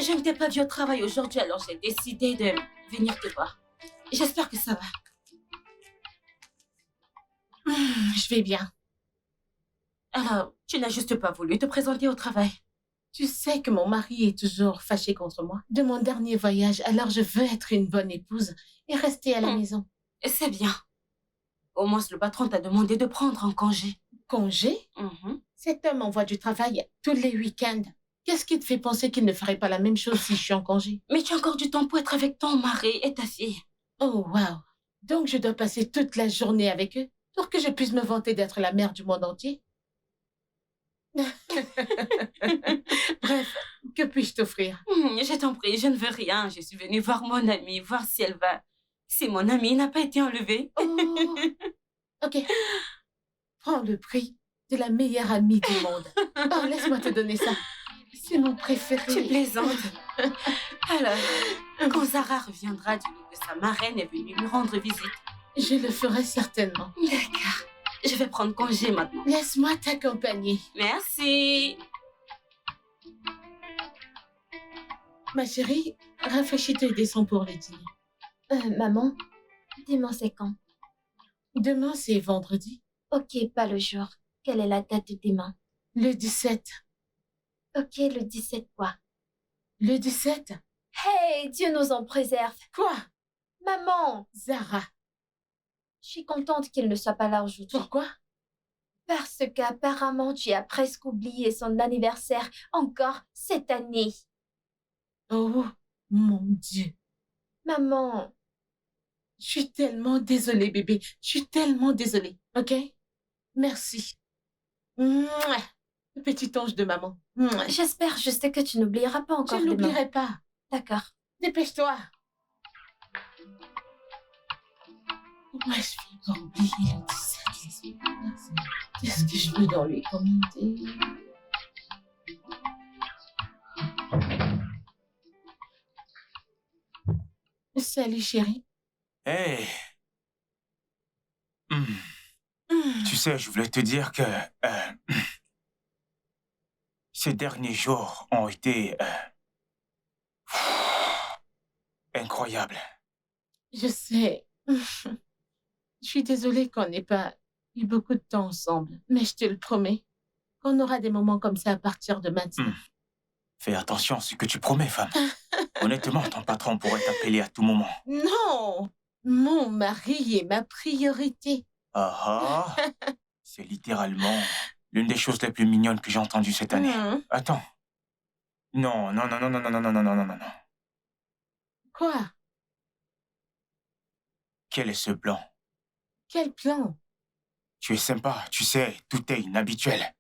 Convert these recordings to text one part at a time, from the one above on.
Je ne t'ai pas vu au travail aujourd'hui, alors j'ai décidé de venir te voir. J'espère que ça va. Je vais bien. Alors, tu n'as juste pas voulu te présenter au travail. Tu sais que mon mari est toujours fâché contre moi de mon dernier voyage, alors je veux être une bonne épouse et rester à la maison. C'est bien. Au moins, le patron t'a demandé de prendre un congé. Congé? Cet homme envoie du travail tous les week-ends. Qu'est-ce qui te fait penser qu'il ne ferait pas la même chose si je suis en congé? Mais tu as encore du temps pour être avec ton mari et ta fille. Oh, wow. Donc je dois passer toute la journée avec eux pour que je puisse me vanter d'être la mère du monde entier? Bref, que puis-je t'offrir? Je t'en prie, je ne veux rien. Je suis venue voir mon amie, voir si elle va... Si mon amie n'a pas été enlevée. Oh. Ok. Prends le prix de la meilleure amie du monde. Oh, laisse-moi te donner ça. C'est mon préféré. Tu plaisantes. Alors, quand Zara reviendra, dis-lui que sa marraine est venue lui rendre visite. Je le ferai certainement. D'accord. Je vais prendre congé maintenant. Laisse-moi t'accompagner. Merci. Ma chérie, rafraîchis-toi et descends pour le dîner. Maman, dis-moi c'est quand? Demain, c'est vendredi. Ok, pas le jour. Quelle est la date de demain? Le 17. Ok, le 17 quoi? Le 17? Hey, Dieu nous en préserve. Quoi? Maman! Zara. Je suis contente qu'il ne soit pas là aujourd'hui. Pourquoi? Parce qu'apparemment, tu as presque oublié son anniversaire encore cette année. Oh, mon Dieu. Maman. Je suis tellement désolée, bébé. Je suis tellement désolée, ok? Merci. Mouah. Le petit ange de maman. Mouah. J'espère juste que tu n'oublieras pas encore Je n'oublierai pas. D'accord. Dépêche-toi. Comment je vais pas oublier le 17? Qu'est-ce que je veux dans lui commenter? Salut, chérie. Hey. Tu sais, je voulais te dire que ces derniers jours ont été incroyables. Je sais. Je suis désolée qu'on n'ait pas eu beaucoup de temps ensemble, mais je te le promets, qu'on aura des moments comme ça à partir de maintenant. Fais attention à ce que tu promets, femme. Honnêtement, ton patron pourrait t'appeler à tout moment. Non! Mon mari est ma priorité. Ah ah! C'est littéralement l'une des choses les plus mignonnes que j'ai entendues cette année. Attends. Non, non, non, non, non, non, non, non, non, non, non, non. Quoi? Quel est ce plan? Quel plan? Tu es sympa, tu sais, tout est inhabituel.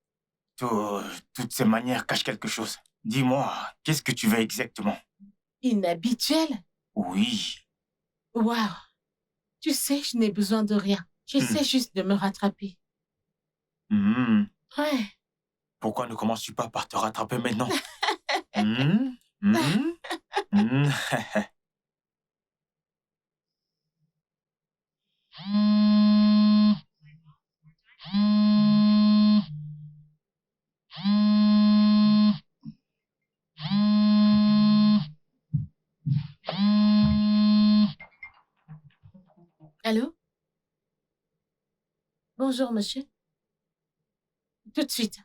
Toutes ces manières cachent quelque chose. Dis-moi, qu'est-ce que tu veux exactement? Inhabituel? Oui. Waouh! Tu sais, je n'ai besoin de rien. J'essaie juste de me rattraper. Ouais. Pourquoi ne commences-tu pas par te rattraper maintenant? Allô? Bonjour, monsieur. Tout de suite.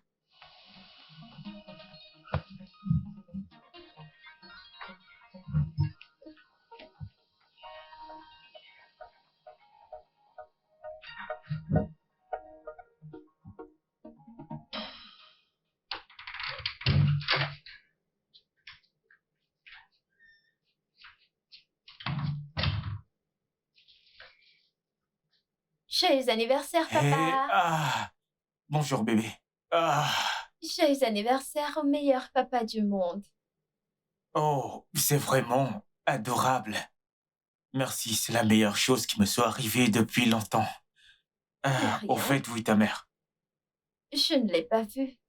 Joyeux anniversaire, papa. Bonjour, bébé. Joyeux anniversaire au meilleur papa du monde. Oh, c'est vraiment adorable. Merci, c'est la meilleure chose qui me soit arrivée depuis longtemps. Au fait, où est ta mère? Je ne l'ai pas vue.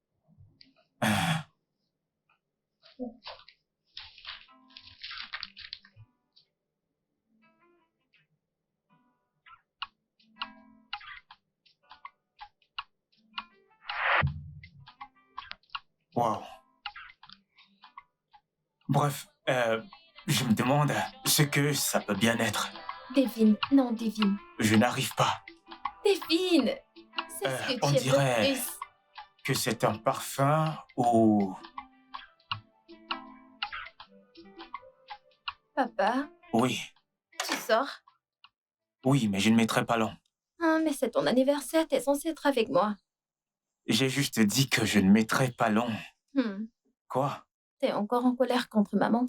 Wow. Bref, je me demande ce que ça peut bien être. Devine, non, devine. Je n'arrive pas. Devine! C'est ce que On tu aimes dirait le plus. que c'est un parfum ou... Papa, Oui, tu sors? oui, mais je ne mettrai pas long. Ah, mais c'est ton anniversaire, t'es censé être avec moi. J'ai juste dit que je ne mettrai pas long. Hmm. Quoi? T'es encore en colère contre maman?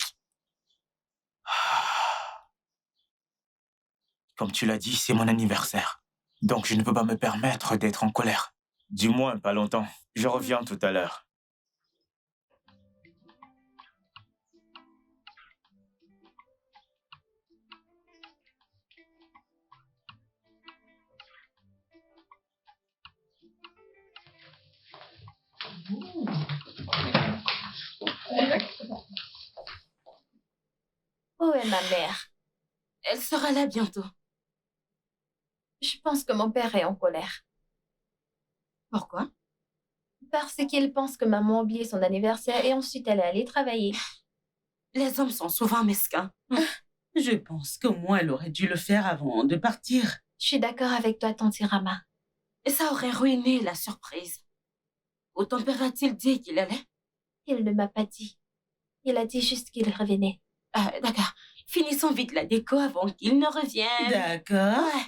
Comme tu l'as dit, c'est mon anniversaire. Donc je ne peux pas me permettre d'être en colère. Du moins, pas longtemps. Je reviens tout à l'heure. Où est ma mère? Elle sera là bientôt. Je pense que mon père est en colère. Pourquoi? Parce qu'il pense que maman a oublié son anniversaire et ensuite elle est allée travailler. Les hommes sont souvent mesquins. Je pense qu'au moins elle aurait dû le faire avant de partir. Je suis d'accord avec toi, tante Rama. Et ça aurait ruiné la surprise. Où ton père a-t-il dit qu'il allait? Il ne m'a pas dit. Il a dit juste qu'il revenait. D'accord. Finissons vite la déco avant qu'il ne revienne. D'accord. Ouais.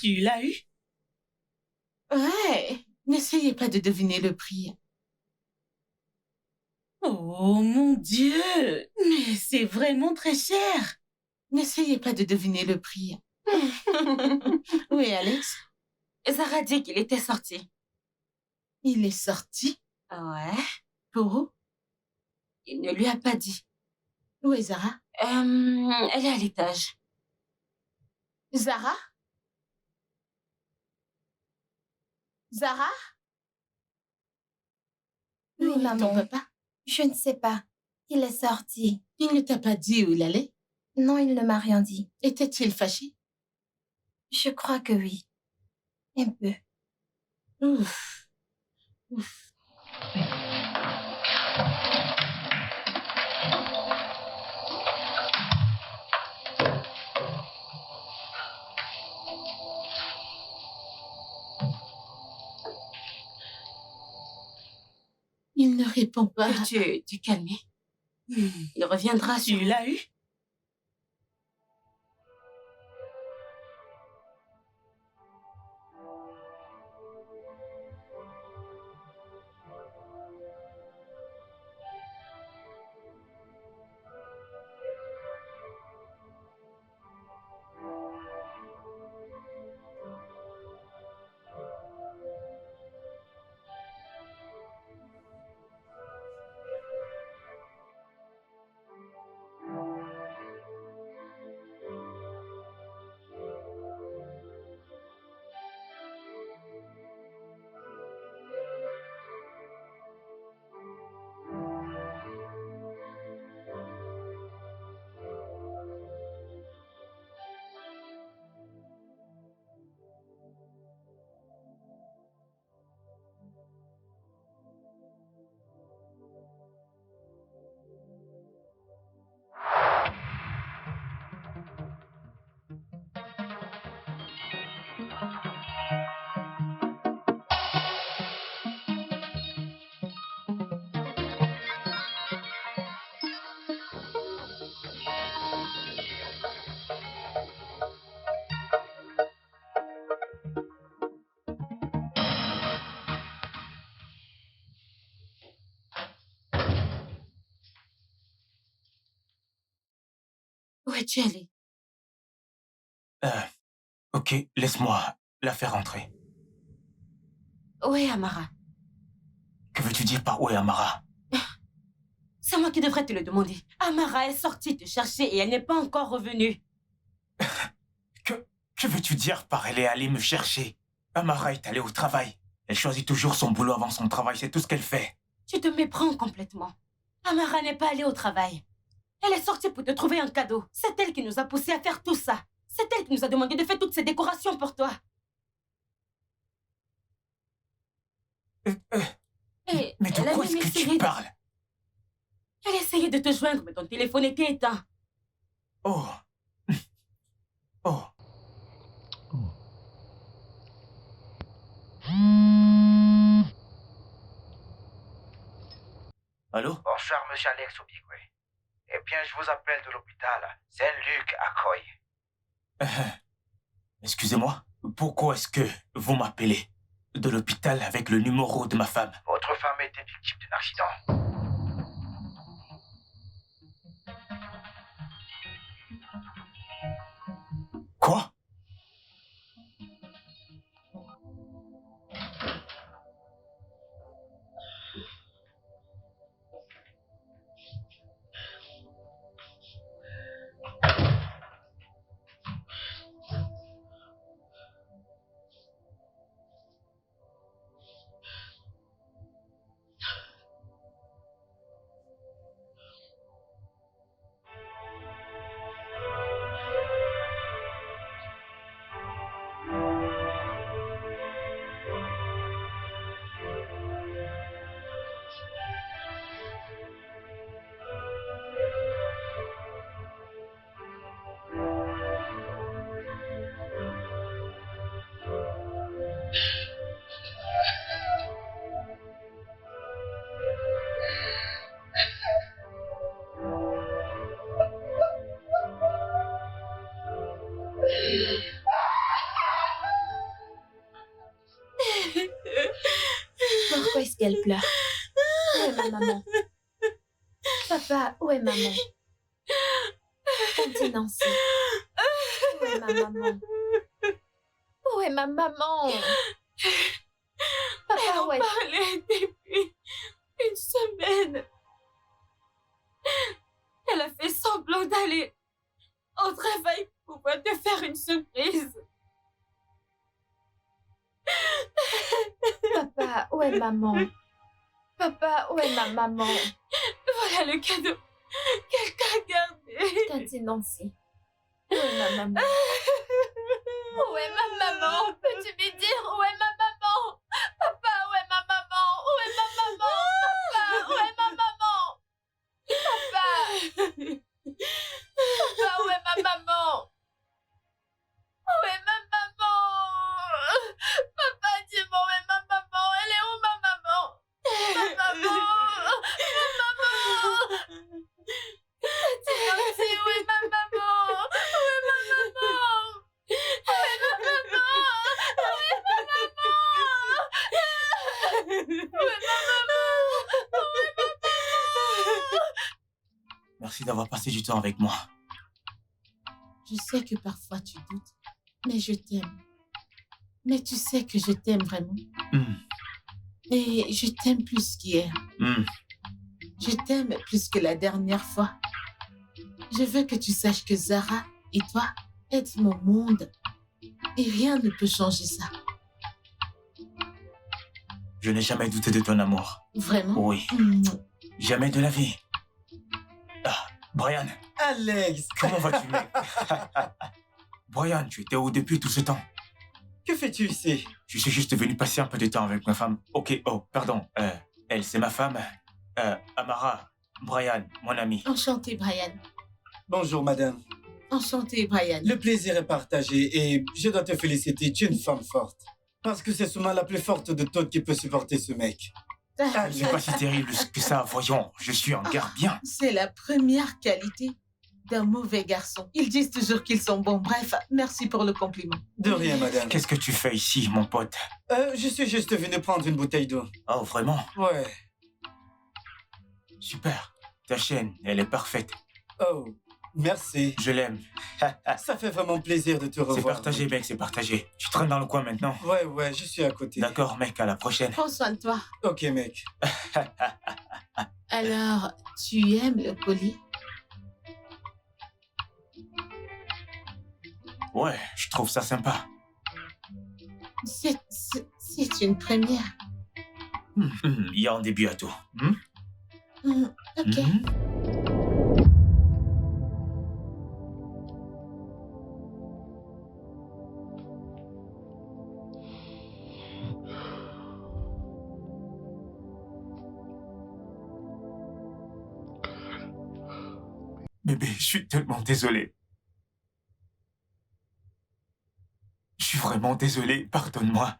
Tu l'as eu? Ouais. N'essayez pas de deviner le prix. Oh mon Dieu! Mais c'est vraiment très cher! N'essayez pas de deviner le prix. Oui, Alex? Zara dit qu'il était sorti. Il est sorti? Ouais. Pour où? Il ne lui a pas dit. Où est Zara? Elle est à l'étage. Zara? Zara? Oui, Où est ton maman. papa? Je ne sais pas. Il est sorti. Il ne t'a pas dit où il allait? Non, il ne m'a rien dit. Était-il fâché? Je crois que oui. Un peu. Ouf. Ouf. Il ne répond pas. Peux-tu te calmer? Il reviendra sur... Tu l'as eu? es-tu allé? Ok, laisse-moi la faire entrer. Où est Amara? Que veux-tu dire par où est Amara? C'est moi qui devrais te le demander. Amara est sortie te chercher et elle n'est pas encore revenue. Que veux-tu dire par elle est allée me chercher? Amara est allée au travail. Elle choisit toujours son boulot avant son travail, c'est tout ce qu'elle fait. Tu te méprends complètement. Amara n'est pas allée au travail. Elle est sortie pour te trouver un cadeau. C'est elle qui nous a poussés à faire tout ça. C'est elle qui nous a demandé de faire toutes ces décorations pour toi. Et Mais de elle a quoi même est-ce que essayé tu de- parles? Elle essayait de te joindre, mais ton téléphone était éteint. Oh. Oh. Allô? Bonsoir, monsieur Alex Obigwe. Eh bien, je vous appelle de l'hôpital Saint-Luc à Coy. Excusez-moi, pourquoi est-ce que vous m'appelez de l'hôpital avec le numéro de ma femme? Votre femme était victime d'un accident. Quoi? Pourquoi est-ce qu'elle pleure? Où est ma maman? Papa, où est maman? Tante Nancy. Où est ma maman? Où est ma maman? Papa, Elle en où est... parlait depuis une semaine. Elle a fait semblant d'aller au travail pour pouvoir te faire une surprise. Papa, où est maman? Papa, où est ma maman? Voilà le cadeau qu'elle t'a gardé. Tante Nancy. Où est ma maman? Où est ma maman? Peux-tu me dire où est ma maman? Papa, où est ma maman? Où est ma maman? Papa, où est ma maman? Papa! Papa, où est ma maman? Où est ma maman? Papa, dis-moi où est ma maman? Elle est où ma maman? Ma maman! Ma maman! Tante Nancy, où est ma maman? Où est ma maman? Où est ma maman? Où est ma maman? Où est ma maman? Où est ma maman? Merci d'avoir passé du temps avec moi. Je sais que parfois tu doutes, mais je t'aime. Mais tu sais que je t'aime vraiment. Et je t'aime plus qu'hier. Je t'aime plus que la dernière fois. Je veux que tu saches que Zara et toi êtes mon monde. Et rien ne peut changer ça. Je n'ai jamais douté de ton amour. Vraiment? Oui, jamais de la vie. Ah, Brian, Alex, comment vas-tu, mec? Brian, tu étais où depuis tout ce temps? que fais-tu ici? Je suis juste venu passer un peu de temps avec ma femme. Ok, oh, pardon. Elle, c'est ma femme. Amara, Brian, mon ami. Enchanté, Brian. Bonjour, madame. Enchanté, Brian. Le plaisir est partagé et je dois te féliciter, tu es une femme forte. Parce que c'est sûrement la plus forte de toutes qui peut supporter ce mec. C'est pas si terrible que ça, voyons. Je suis en garde bien. C'est la première qualité d'un mauvais garçon. Ils disent toujours qu'ils sont bons. Bref, merci pour le compliment. De rien, madame. Qu'est-ce que tu fais ici, mon pote? Je suis juste venu prendre une bouteille d'eau. Oh, vraiment? Ouais. Super. Ta chaîne, elle est parfaite. Oh, Merci. Je l'aime. Ça fait vraiment plaisir de te revoir. C'est partagé, mec, c'est partagé. Tu traînes dans le coin maintenant. Ouais, je suis à côté. D'accord, mec, à la prochaine. Prends soin de toi. Ok, mec. Alors, tu aimes le colis? Ouais, je trouve ça sympa. C'est une première. Il y a un début à tout. Ok. Bébé, je suis tellement désolé. Je suis vraiment désolé, pardonne-moi.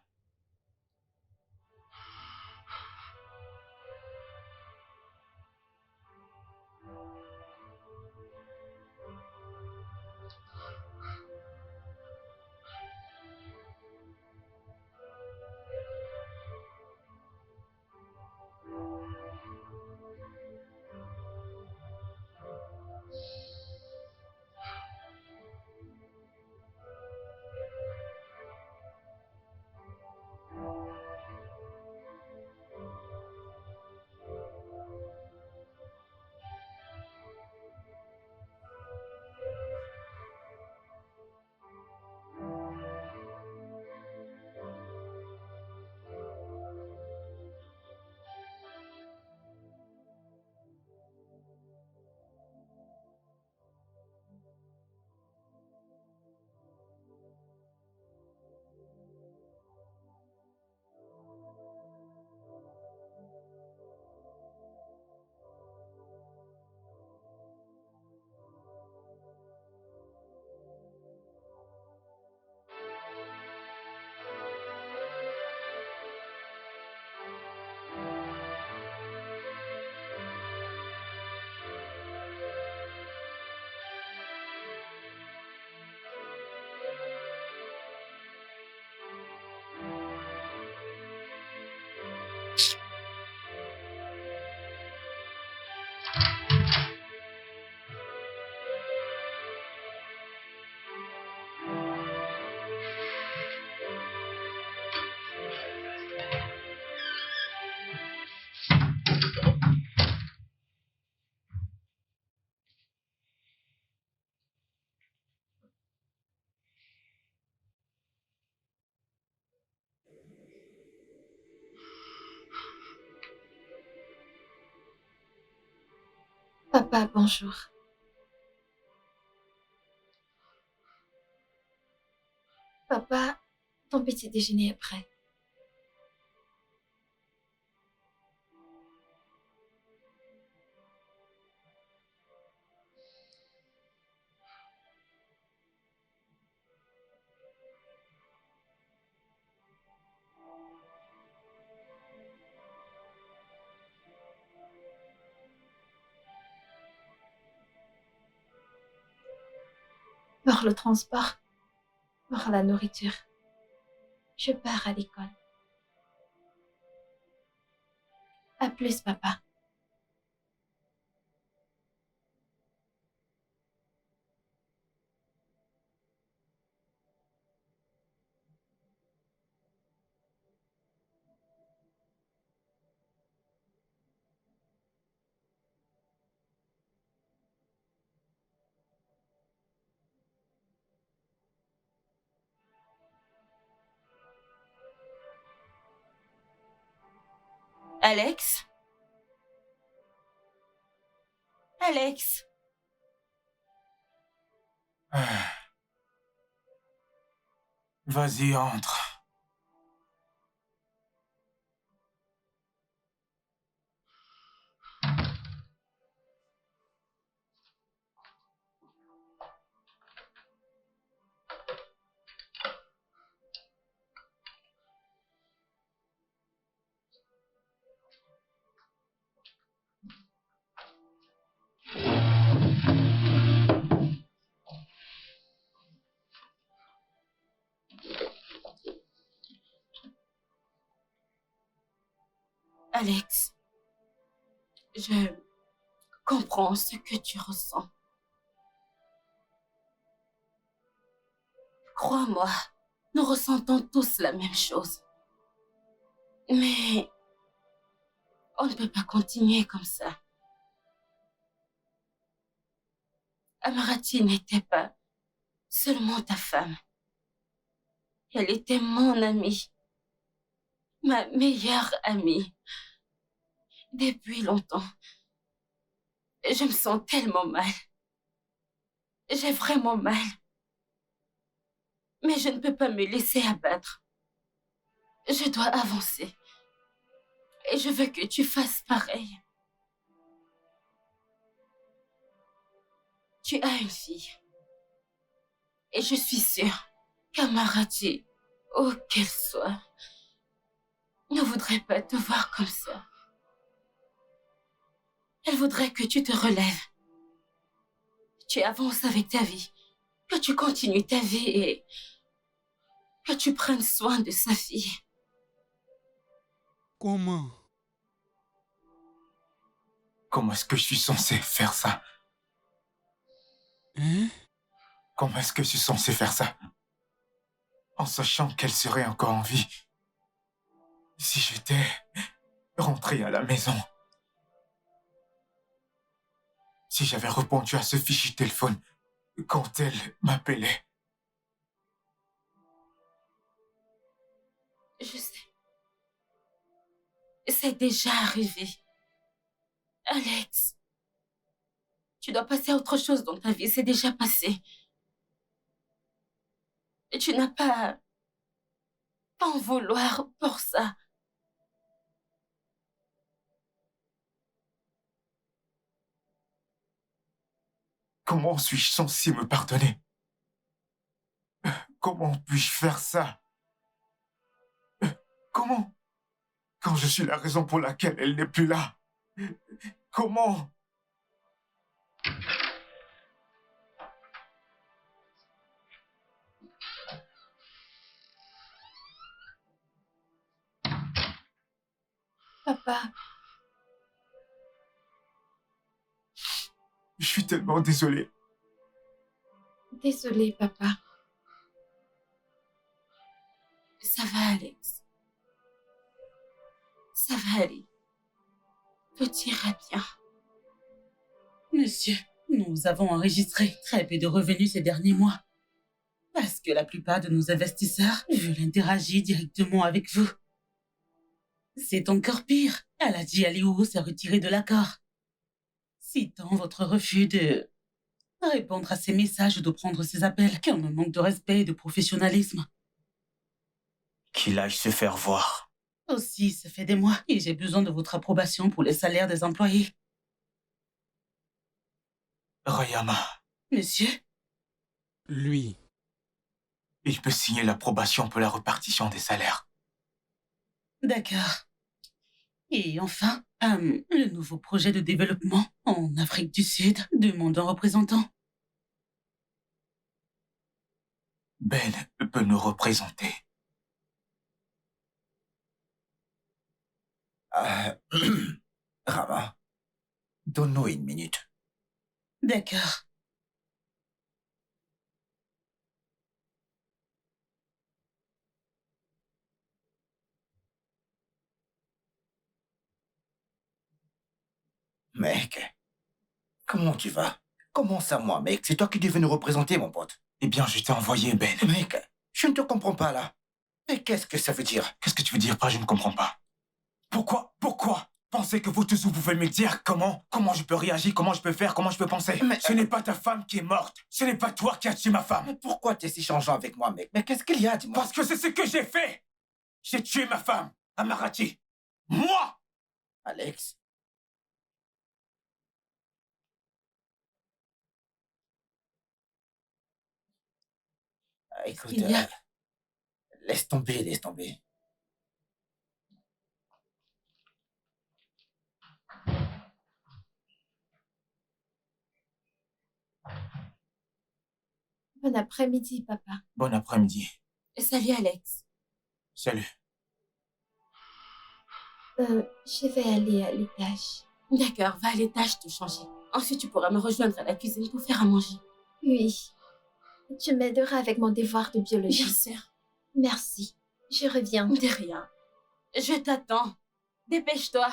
Papa, bonjour. Papa, ton petit déjeuner est prêt. Pour le transport, pour la nourriture. Je pars à l'école. À plus, papa. Alex? Alex? Vas-y, entre. Alex, je comprends ce que tu ressens. Crois-moi, nous ressentons tous la même chose. Mais on ne peut pas continuer comme ça. Amarati n'était pas seulement ta femme. Elle était mon amie. Ma meilleure amie. Depuis longtemps. Je me sens tellement mal. J'ai vraiment mal. Mais je ne peux pas me laisser abattre. Je dois avancer. Et je veux que tu fasses pareil. Tu as une fille. Et je suis sûre qu'Amarati, où qu'elle soit, ne voudrait pas te voir comme ça. Elle voudrait que tu te relèves. Tu avances avec ta vie. Que tu continues ta vie et que tu prennes soin de sa fille. Comment? Comment est-ce que je suis censé faire ça? Hein? Comment est-ce que je suis censé faire ça? En sachant qu'elle serait encore en vie. Si j'étais rentré à la maison. Si j'avais répondu à ce fichu téléphone quand elle m'appelait. Je sais. C'est déjà arrivé. Alex, tu dois passer à autre chose dans ta vie. C'est déjà passé. Et tu n'as pas à en vouloir pour ça. Comment suis-je censé me pardonner? Comment puis-je faire ça? Comment? Quand je suis la raison pour laquelle elle n'est plus là. Comment? Papa, Je suis tellement désolé. désolée, papa. Ça va, Alex. Ça va aller. Tout ira bien. Monsieur, nous avons enregistré très peu de revenus ces derniers mois. Parce que la plupart de nos investisseurs veulent interagir directement avec vous. C'est encore pire. Aladji Aliou s'est retiré de l'accord. Citant votre refus de répondre à ses messages ou de prendre ses appels, comme un manque de respect et de professionnalisme. Qu'il aille se faire voir. Aussi, ça fait des mois et j'ai besoin de votre approbation pour les salaires des employés. Rayama, Monsieur, Lui. il peut signer l'approbation pour la répartition des salaires. d'accord. Et enfin, le nouveau projet de développement en Afrique du Sud demande un représentant. Ben peut nous représenter. Rama, donne-nous une minute. D'accord. Mec, comment tu vas? Comment ça, moi, mec? C'est toi qui devais nous représenter, mon pote. Eh bien, je t'ai envoyé, Ben. Mec, je ne te comprends pas, là. Mais qu'est-ce que ça veut dire? Qu'est-ce que tu veux dire par je ne comprends pas? Pourquoi pensez que vous tous vous pouvez me dire comment je peux réagir, comment je peux faire, comment je peux penser? Mais ce n'est pas ta femme qui est morte. Ce n'est pas toi qui as tué ma femme. Mais pourquoi t'es si changeant avec moi, mec? Mais qu'est-ce qu'il y a, dis-moi? Parce que c'est ce que j'ai fait. J'ai tué ma femme, Amarati. Moi! Alex. Écoute, qu'il y a? laisse tomber, laisse tomber. Bon après-midi, papa. Bon après-midi. Salut, Alex. Salut. Je vais aller à l'étage. D'accord, va à l'étage te changer. Ensuite, tu pourras me rejoindre à la cuisine pour faire à manger. Oui. Tu m'aideras avec mon devoir de biologie. Bien sûr. Merci. Je reviens. De rien. Je t'attends. Dépêche-toi.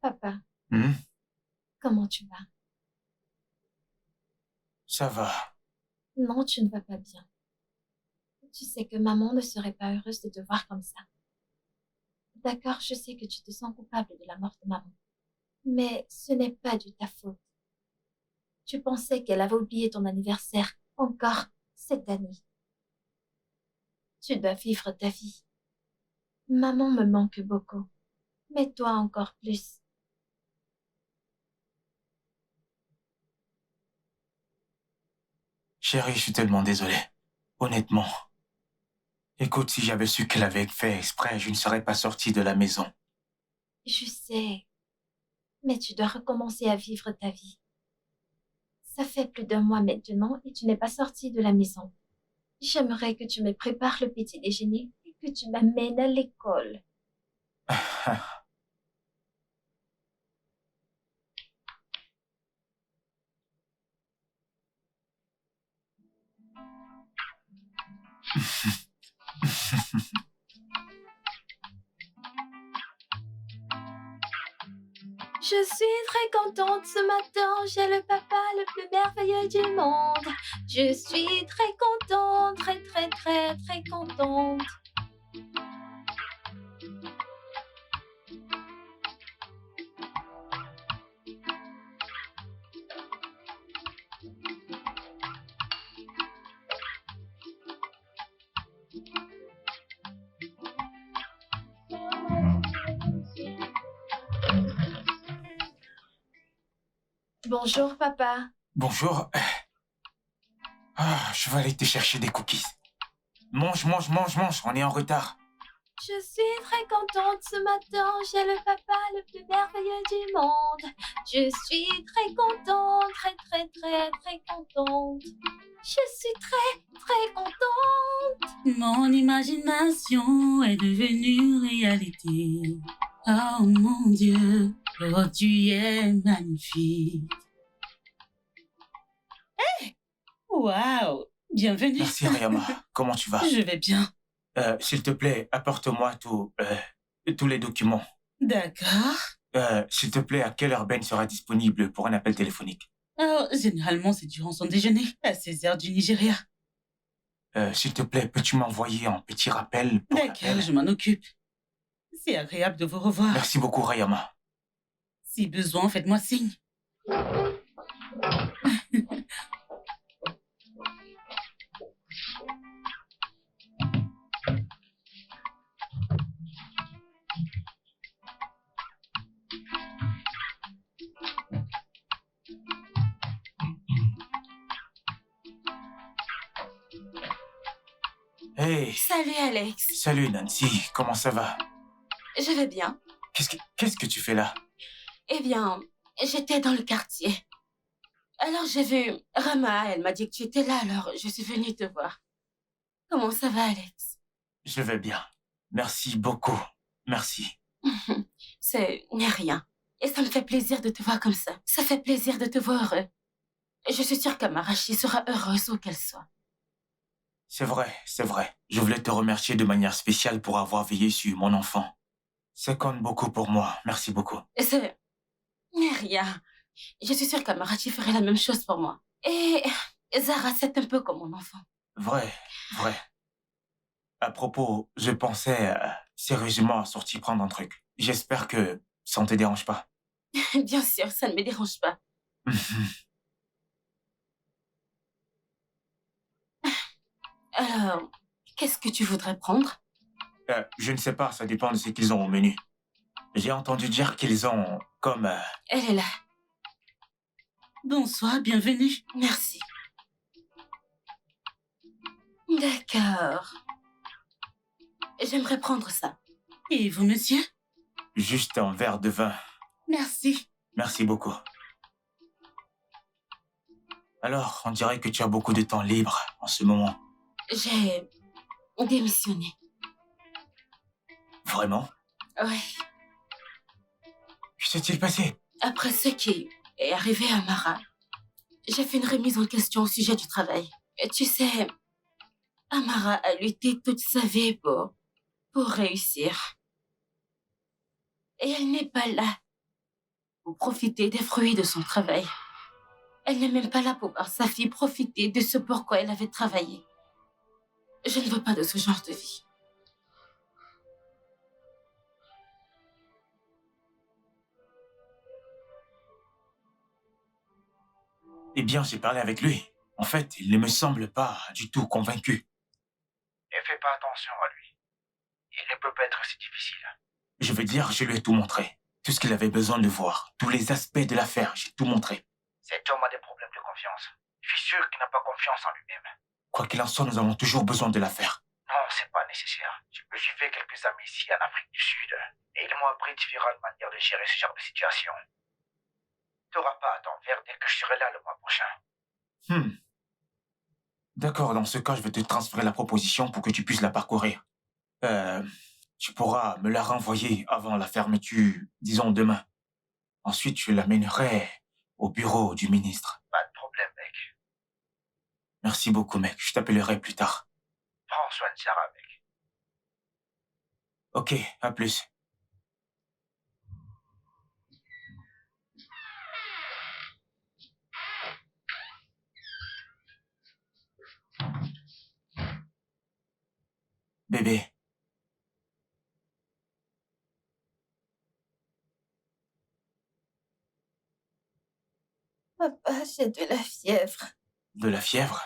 Papa, Hmm? comment tu vas? Ça va. Non, tu ne vas pas bien. Tu sais que maman ne serait pas heureuse de te voir comme ça. D'accord, je sais que tu te sens coupable de la mort de maman. Mais ce n'est pas de ta faute. Tu pensais qu'elle avait oublié ton anniversaire encore cette année. Tu dois vivre ta vie. Maman me manque beaucoup, mais toi encore plus. Chérie, je suis tellement désolé. Honnêtement. Écoute, si j'avais su qu'elle avait fait exprès, je ne serais pas sorti de la maison. Je sais, mais tu dois recommencer à vivre ta vie. Ça fait plus d'un mois maintenant et tu n'es pas sorti de la maison. J'aimerais que tu me prépares le petit déjeuner et que tu m'amènes à l'école. Je suis très contente ce matin, j'ai le papa le plus merveilleux du monde. Je suis très contente, très contente. Bonjour papa. Bonjour. Ah, je vais aller te chercher des cookies. Mange, mange, mange, mange, on est en retard. Je suis très contente ce matin, j'ai le papa le plus merveilleux du monde. Je suis très contente, très contente. Je suis très contente. Mon imagination est devenue réalité. Oh mon Dieu, oh tu es magnifique. Hé! Waouh! Bienvenue. Merci, Rayama. Comment tu vas? Je vais bien. S'il te plaît, apporte-moi tous les documents. D'accord. S'il te plaît, à quelle heure Ben sera disponible pour un appel téléphonique? Alors, généralement, c'est durant son déjeuner, à 16h du Nigeria. S'il te plaît, peux-tu m'envoyer un petit rappel pour D'accord, l'appel? je m'en occupe. C'est agréable de vous revoir. Merci beaucoup, Rayama. Si besoin, faites-moi signe. Hey, Salut Alex. salut Nancy, comment ça va? Je vais bien. Qu'est-ce que tu fais là? Eh bien, j'étais dans le quartier. Alors j'ai vu Rama, elle m'a dit que tu étais là, alors je suis venue te voir. Comment ça va Alex? Je vais bien. Merci beaucoup. Merci. C'est rien. Et ça me fait plaisir de te voir comme ça. Ça fait plaisir de te voir heureux. Je suis sûre qu'Amarachi sera heureuse où qu'elle soit. C'est vrai, c'est vrai. Je voulais te remercier de manière spéciale pour avoir veillé sur mon enfant. Ça compte beaucoup pour moi. Merci beaucoup. Et c'est rien. Je suis sûre qu'Amarachi ferait la même chose pour moi. Et Zara, c'est un peu comme mon enfant. Vrai, vrai. À propos, je pensais sérieusement à sortir prendre un truc. J'espère que ça ne te dérange pas. Bien sûr, ça ne me dérange pas. Alors, qu'est-ce que tu voudrais prendre? Je ne sais pas, ça dépend de ce qu'ils ont au menu. J'ai entendu dire qu'ils ont comme... Elle est là. Bonsoir, bienvenue. Merci. D'accord. J'aimerais prendre ça. Et vous, monsieur? juste un verre de vin. Merci. Merci beaucoup. Alors, on dirait que tu as beaucoup de temps libre en ce moment. J'ai démissionné. Vraiment? Oui. Que s'est-il passé? Après ce qui est arrivé à Mara, j'ai fait une remise en question au sujet du travail. Et tu sais, Amara a lutté toute sa vie pour réussir. Et elle n'est pas là pour profiter des fruits de son travail. Elle n'est même pas là pour voir sa fille profiter de ce pourquoi elle avait travaillé. Je ne veux pas de ce genre de vie. Eh bien, j'ai parlé avec lui. En fait, il ne me semble pas du tout convaincu. Ne fais pas attention à lui. Il ne peut pas être si difficile. Je veux dire, je lui ai tout montré. Tout ce qu'il avait besoin de voir. Tous les aspects de l'affaire, j'ai tout montré. Cet homme a des problèmes de confiance. Je suis sûr qu'il n'a pas confiance en lui-même. Quoi qu'il en soit, nous avons toujours besoin de l'affaire. Non, c'est pas nécessaire. Je me suis fait quelques amis ici en Afrique du Sud. Et ils m'ont appris différentes manières de gérer ce genre de situation. Tu n'auras pas à t'en faire dès que je serai là le mois prochain. D'accord, dans ce cas, je vais te transférer la proposition pour que tu puisses la parcourir. Tu pourras me la renvoyer avant la fermeture, disons demain. Ensuite, je l'amènerai au bureau du ministre. Pas de problème, mec. Merci beaucoup, mec. Je t'appellerai plus tard. Prends soin de Sarah, mec. Ok, à plus. Bébé, Papa, j'ai de la fièvre. de la fièvre?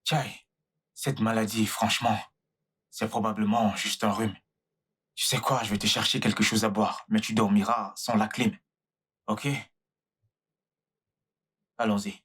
Chai, cette maladie, franchement, c'est probablement juste un rhume. Tu sais quoi, je vais te chercher quelque chose à boire, mais tu dormiras sans la clim. Ok? Allons-y.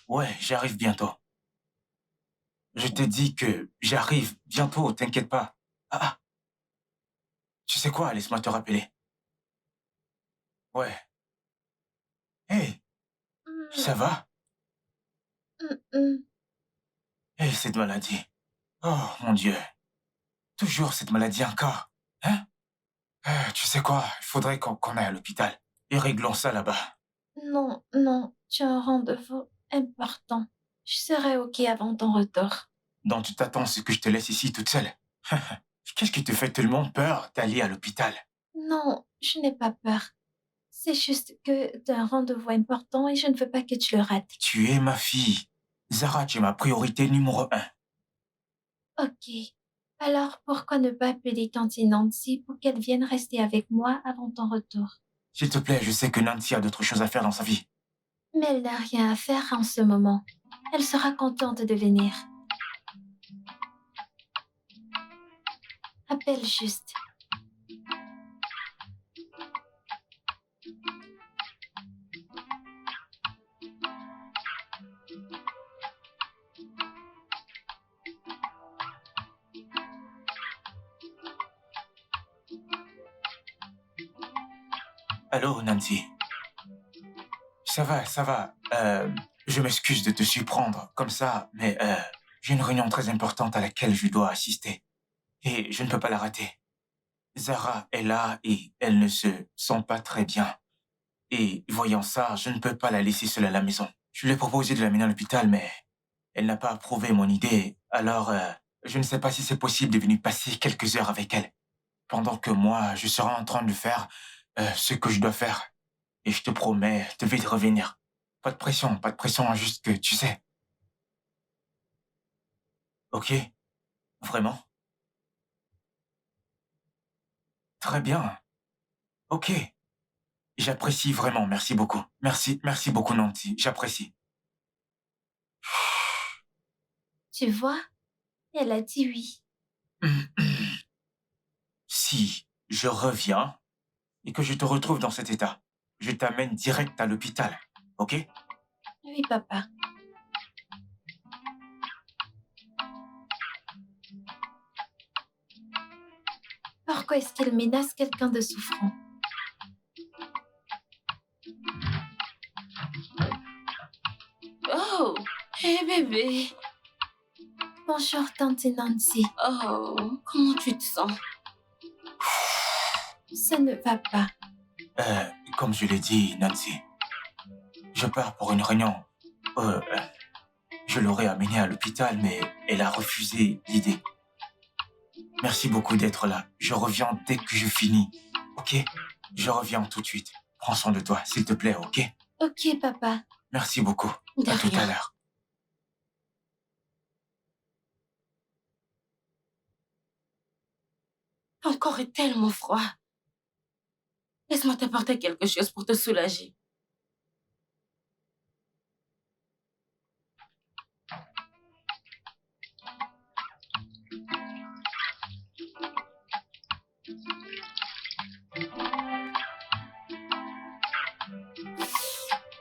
Ouais, j'arrive bientôt. Je te dis que j'arrive bientôt, t'inquiète pas. Ah, tu sais quoi, laisse-moi te rappeler. Ouais. Hey, ça va? Hey, cette maladie. Oh, mon Dieu. Toujours cette maladie encore. Hein? Tu sais quoi, il faudrait qu'on aille à l'hôpital. Et réglons ça là-bas. Non, non, tu as un rendez-vous important. Je serai OK avant ton retour. Donc tu t'attends à ce que je te laisse ici toute seule. Qu'est-ce qui te fait tellement peur d'aller à l'hôpital? Non, je n'ai pas peur. C'est juste que tu as un rendez-vous important et je ne veux pas que tu le rates. Tu es ma fille. Zara, tu es ma priorité numéro 1. OK. Alors, pourquoi ne pas appeler tante Nancy pour qu'elle vienne rester avec moi avant ton retour? S'il te plaît, je sais que Nancy a d'autres choses à faire dans sa vie. Mais elle n'a rien à faire en ce moment. Elle sera contente de venir. Appelle juste. Allô, Nancy. Ça va, ça va. Je m'excuse de te surprendre comme ça, mais j'ai une réunion très importante à laquelle je dois assister. Et je ne peux pas la rater. Zara est là et elle ne se sent pas très bien. Et voyant ça, je ne peux pas la laisser seule à la maison. Je lui ai proposé de l'amener à l'hôpital, mais elle n'a pas approuvé mon idée. Alors, je ne sais pas si c'est possible de venir passer quelques heures avec elle. Pendant que moi, je serai en train de faire ce que je dois faire. Et je te promets de vite revenir. Pas de pression, juste que tu sais. Ok? Vraiment? Très bien. Ok. J'apprécie vraiment, merci beaucoup. Merci beaucoup Nancy, j'apprécie. Tu vois, elle a dit oui. Si je reviens et que je te retrouve dans cet état, je t'amène direct à l'hôpital, ok? Oui, papa. Pourquoi est-ce qu'elle menace quelqu'un de souffrant? Oh, hé bébé. Bonjour, tante Nancy. Oh, comment tu te sens? Ça ne va pas. Comme je l'ai dit, Nancy, je pars pour une réunion. Je l'aurais amenée à l'hôpital, mais elle a refusé l'idée. Merci beaucoup d'être là. Je reviens dès que je finis, ok? Je reviens tout de suite. Prends soin de toi, s'il te plaît, ok? Ok, papa. Merci beaucoup. De À tout à rien. l'heure. Ton corps est tellement froid. Laisse-moi t'apporter quelque chose pour te soulager.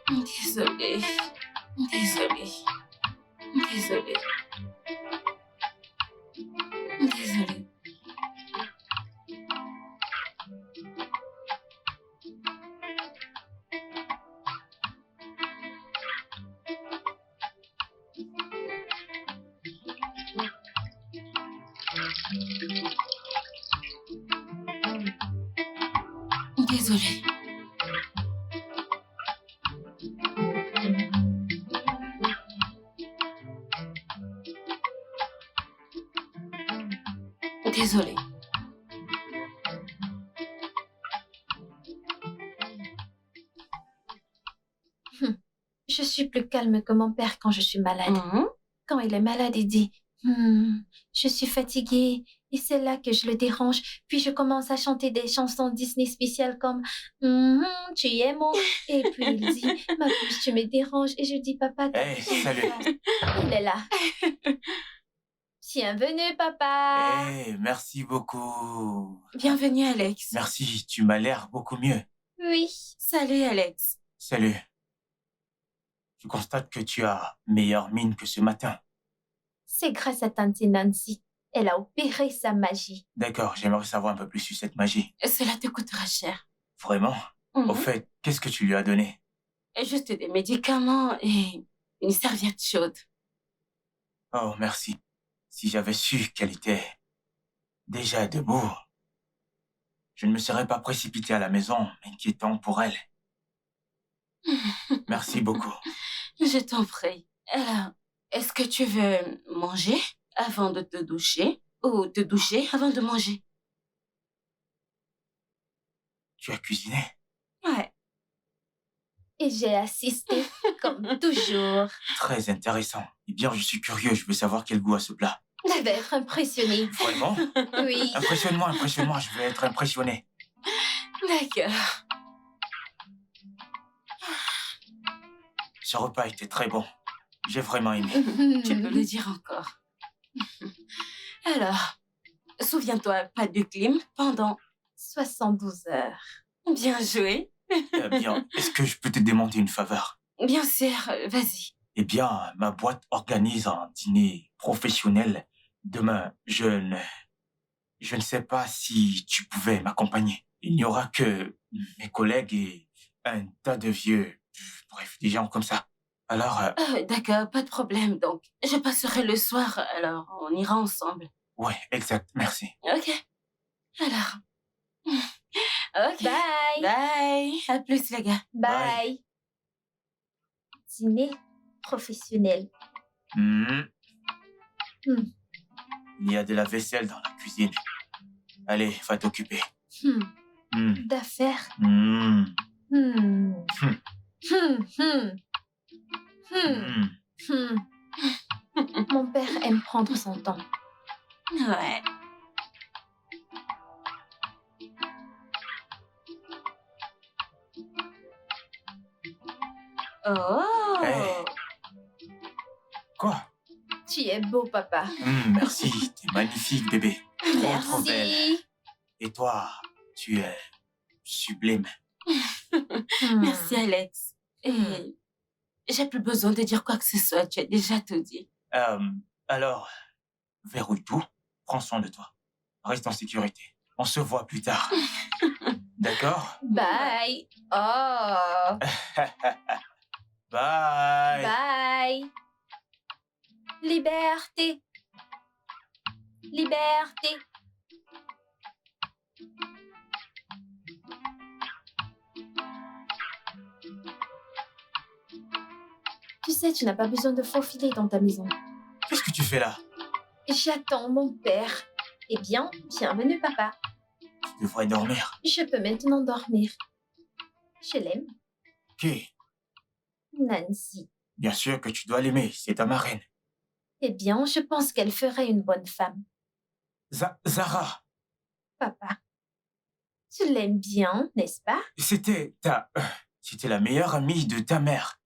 Désolée. Désolée. Désolée. Désolée. Désolée. Désolée. Je suis plus calme que mon père quand je suis malade. Mhm. Quand il est malade, il dit je suis fatiguée. Et c'est là que je le dérange. Puis je commence à chanter des chansons Disney spéciales comme tu es mon. Et puis il dit ma bouche, tu me déranges. Et je dis papa, Hey, salut. il est là. Bienvenue, papa. Hey, merci beaucoup. Bienvenue, Alex. Merci, tu m'as l'air beaucoup mieux. Oui. Salut, Alex. Salut. Je constate que tu as meilleure mine que ce matin. C'est grâce à tante Nancy. Elle a opéré sa magie. D'accord, j'aimerais savoir un peu plus sur cette magie. Cela te coûtera cher. Vraiment? Mhm. Au fait, qu'est-ce que tu lui as donné? Juste des médicaments et une serviette chaude. Oh, merci. Si j'avais su qu'elle était déjà debout, je ne me serais pas précipité à la maison, m'inquiétant pour elle. Merci beaucoup. Je t'en prie. Alors, est-ce que tu veux manger avant de te doucher ou te doucher avant de manger? Tu as cuisiné? Ouais. Et j'ai assisté, comme toujours. Très intéressant. Eh bien, je suis curieux, je veux savoir quel goût a ce plat. Je vais être impressionnée. Vraiment? Oui. Impressionne-moi, impressionne-moi, je veux être impressionné. D'accord. Ce repas était très bon. J'ai vraiment aimé. Tu peux le dire encore. Alors, souviens-toi, pas de clim pendant 72 heures. Bien joué. Eh bien, est-ce que je peux te demander une faveur? Bien sûr, vas-y. Eh bien, ma boîte organise un dîner professionnel demain. Je ne sais pas si tu pouvais m'accompagner. Il n'y aura que mes collègues et un tas de vieux Bref, des gens comme ça. Alors, D'accord, pas de problème. Donc, je passerai le soir, alors on ira ensemble. ouais, exact, merci. Ok. Alors. Ok. Bye. Bye. À plus, les gars. Bye. Dîner professionnel. Hmm. Hmm. Il y a de la vaisselle dans la cuisine. Allez, va t'occuper. Hmm. Hmm. D'affaires. Hmm. Hmm. Hmm. Hmm. Hmm. Hmm. Hmm. Hmm. Mon père aime prendre son temps. Ouais. Oh. Hey. Quoi? Tu es beau, papa. Merci, t'es magnifique, bébé. Trop belle. Merci. Et toi, tu es sublime. Hmm. Merci, Alex. Et j'ai plus besoin de dire quoi que ce soit. Tu as déjà tout dit. Alors, verrouille tout, prends soin de toi. Reste en sécurité. On se voit plus tard. D'accord? Bye. Oh. Bye. Bye. Liberté. Liberté. Tu sais, tu n'as pas besoin de faufiler dans ta maison. Qu'est-ce que tu fais là? J'attends mon père. Eh bien, bienvenue, papa. Tu devrais dormir. Je peux maintenant dormir. Je l'aime, Ok, Nancy. bien sûr que tu dois l'aimer, c'est ta marraine. Eh bien, je pense qu'elle ferait une bonne femme. Zara, Papa, tu l'aimes bien, n'est-ce pas? c'était la meilleure amie de ta mère.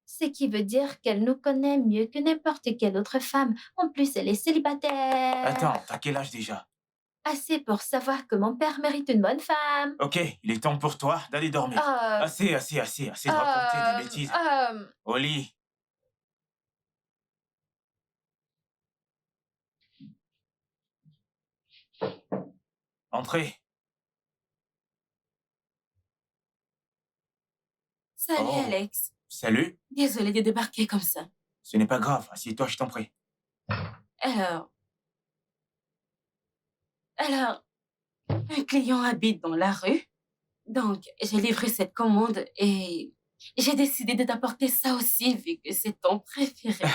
Ce qui veut dire qu'elle nous connaît mieux que n'importe quelle autre femme. En plus, elle est célibataire. Attends, t'as quel âge déjà? Assez pour savoir que mon père mérite une bonne femme. Ok, il est temps pour toi d'aller dormir. Assez de raconter des bêtises. Au lit. Entrez. Salut, Oh. Alex. Salut. Désolée de débarquer comme ça. Ce n'est pas grave, assieds-toi, je t'en prie. Alors, un client habite dans la rue. Donc, j'ai livré cette commande et j'ai décidé de t'apporter ça aussi vu que c'est ton préféré.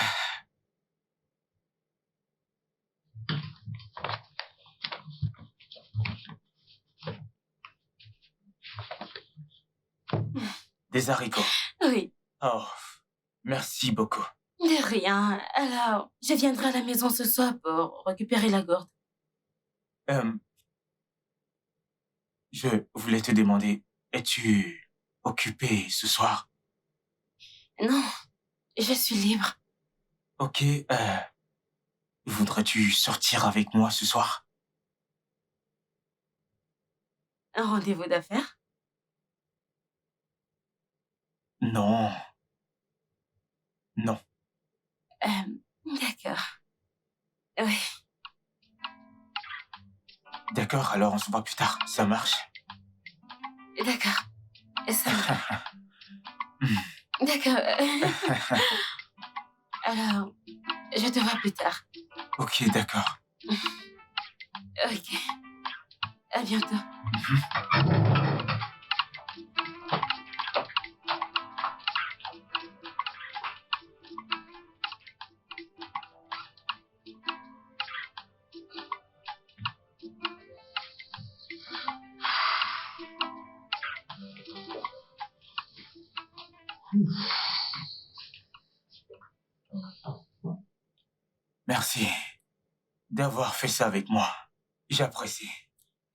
Des haricots. Oui, Oh, merci beaucoup. de rien. Alors, je viendrai à la maison ce soir pour récupérer la gourde. Je voulais te demander, es-tu occupé ce soir? Non, je suis libre. Ok, voudrais-tu sortir avec moi ce soir? Un rendez-vous d'affaires? Non. Non. D'accord. Oui, D'accord, alors on se voit plus tard. Ça marche? d'accord. Ça va. D'accord. Alors, je te vois plus tard. Ok, d'accord. Ok. À bientôt. Merci d'avoir fait ça avec moi. J'apprécie.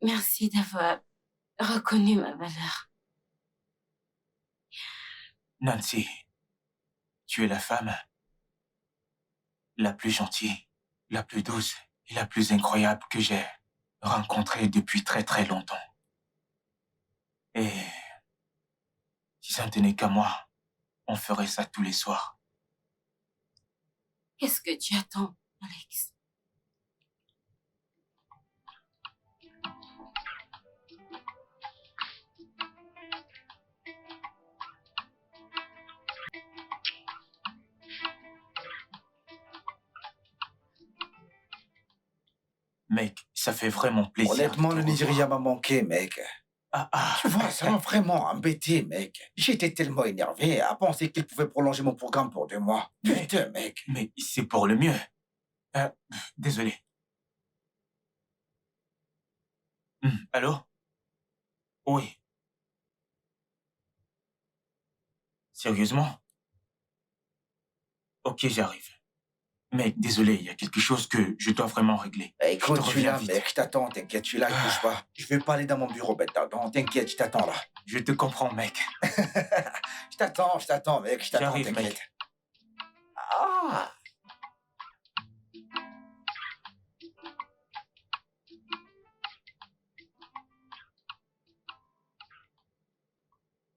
Merci d'avoir reconnu ma valeur. Nancy, tu es la femme la plus gentille, la plus douce et la plus incroyable que j'ai rencontrée depuis très très longtemps. Et si ça ne tenait qu'à moi, on ferait ça tous les soirs. Qu'est-ce que tu attends, Alex? Mec, ça fait vraiment plaisir. Honnêtement, de te le revoir. Nigeria m'a manqué, mec. Tu vois, ça m'a vraiment embêté, mec. J'étais tellement énervé à penser qu'il pouvait prolonger mon programme pour 2 mois. Putain, mec. Mais c'est pour le mieux. Désolé. Allô? Oui. Sérieusement? Ok, j'arrive. Mec, désolé, il y a quelque chose que je dois vraiment régler. Écoute, te je suis reviens là, vite. mec. Je t'attends, t'inquiète, je suis là, je bouge pas. Je vais pas aller dans mon bureau maintenant. T'inquiète, je t'attends là. Je te comprends, mec. Je t'attends, mec. Je t'attends, J'arrive, t'inquiète. mec. Ah!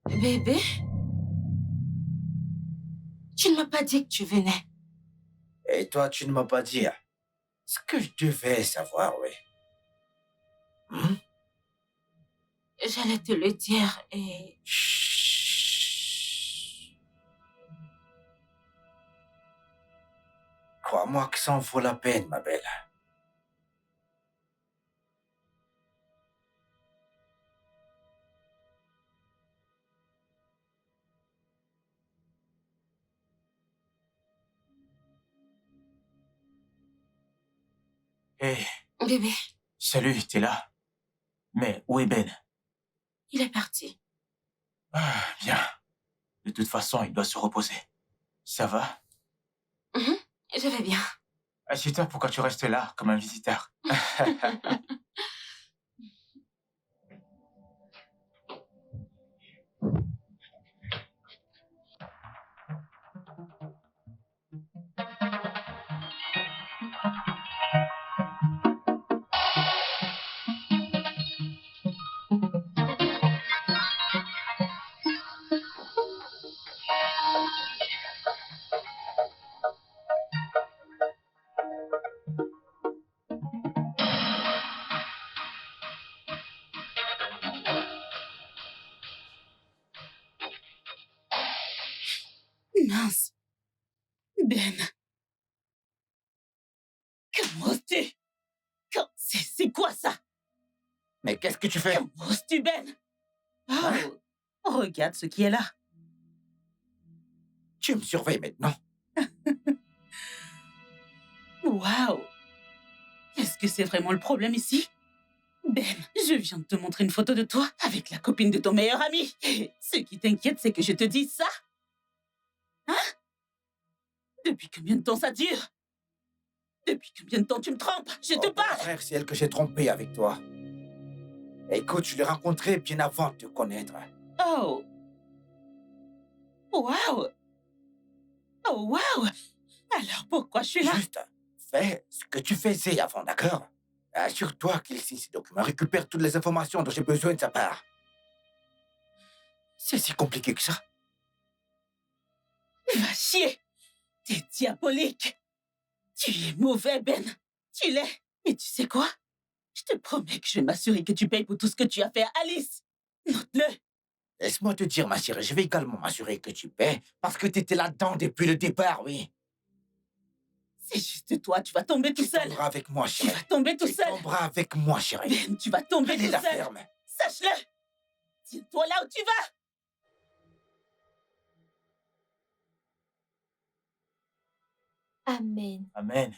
Bébé? Tu ne m'as pas dit que tu venais. Et toi, tu ne m'as pas dit ce que je devais savoir, oui. J'allais te le dire et... Chut. Crois-moi que ça en vaut la peine, ma belle. Hé, Bébé, salut, t'es là? Mais où est Ben? il est parti. Bien. De toute façon, il doit se reposer. Ça va? Je vais bien. Assieds-toi, pourquoi tu restes là, comme un visiteur? Mince. Ben. Comment oses-tu? C'est quoi ça? Mais qu'est-ce que tu fais? Comment oses-tu, Ben? Oh, regarde ce qui est là. Tu me surveilles maintenant. Waouh! Est-ce que c'est vraiment le problème ici? Ben, je viens de te montrer une photo de toi avec la copine de ton meilleur ami. Et ce qui t'inquiète, c'est que je te dise ça? Hein? Depuis combien de temps ça dure? Depuis combien de temps tu me trompes? Je te Au parle! contraire, c'est elle que j'ai trompée avec toi. Écoute, je l'ai rencontrée bien avant de te connaître. Oh! Waouh! Oh, waouh! Alors pourquoi je suis là? Juste, fais ce que tu faisais avant, d'accord? Assure-toi qu'il signe ces documents, récupère toutes les informations dont j'ai besoin de sa part. C'est si compliqué que ça. Va chier! T'es diabolique! Tu es mauvais, Ben! Tu l'es! Et tu sais quoi? Je te promets que je vais m'assurer que tu payes pour tout ce que tu as fait à Alice! Note-le! Laisse-moi te dire, ma chérie, je vais également m'assurer que tu paies, parce que t'étais là-dedans depuis le départ, oui. C'est juste toi, tu vas tomber tout Tu seul! tomberas avec moi, Tu chérie. vas tomber tout Tu seul! tomberas avec moi, chérie. Ben, tu vas tomber Prenez tout la seul! ferme. Sache-le! Tiens-toi là où tu vas! Amen. Amen.